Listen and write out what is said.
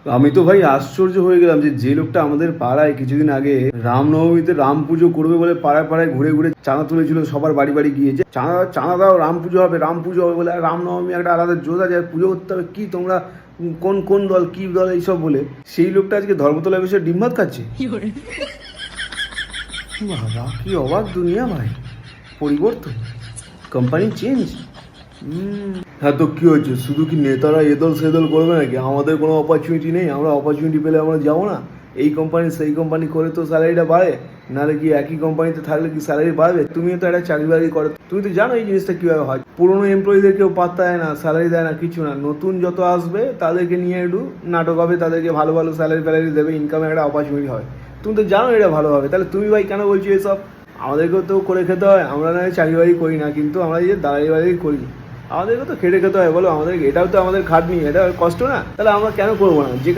আমি তো ভাই আশ্চর্য হয়ে গেলাম যে লোকটা আমাদের পাড়ায় কিছুদিন আগে রামনবমীতে রাম পুজো করবে বলে পাড়ায় পাড়ায় ঘুরে ঘুরে চাঁদা তুলেছিল সবার বাড়ি বাড়ি গিয়ে, যে চাঁদা চাঁদা দাও, রাম পুজো হবে বলে। আর রামনবমী একটা আলাদা জোর আছে, পুজো করতে হবে, কি তোমরা কোন কোন দল কি দল এইসব বলে। সেই লোকটা আজকে ধর্মতলায় বসে ডিম ভাত খাচ্ছে। বাবা কি অবাক দুনিয়া ভাই, পরিবর্তন, কোম্পানি চেঞ্জ। হ্যাঁ তো কি হয়েছে, শুধু কি নেতারা এদল সেদল করবে নাকি? আমাদের কোনো অপরচুনিটি নেই? আমরা অপরচুনিটি পেলে আমরা যাবো না? এই কোম্পানি সেই কোম্পানি করে তো স্যালারিটা বাড়ে, নাহলে কি একই কোম্পানিতে থাকলে কি স্যালারি বাড়বে? তুমিও তো একটা চাকরি বাকরি করো, তুমি তো জানো এই জিনিসটা কীভাবে হয়। পুরোনো এমপ্লয়ীদের কেউ পাত্তা দেয় না, স্যালারি দেয় না, কিছু না। নতুন যত আসবে তাদেরকে নিয়ে একটু নাটক হবে, তাদেরকে ভালো ভালো স্যালারি ফ্যালারি দেবে, ইনকামের একটা অপরচুনিটি হবে। তুমি তো জানো এটা ভালো হবে, তাহলে তুমি ভাই কেন বলছো এসব? আমাদেরকেও তো করে খেতে হয়, আমরা না হয় চাকরি বাকরি করি না, কিন্তু আমরা এই যে দাঁড়াই বাড়ি করি, আমাদেরকে তো খেটে খেতে হয় বলো। আমাদের এটাও তো আমাদের খাটনি, এটা কষ্ট না? তাহলে আমরা কেন করবো না? যে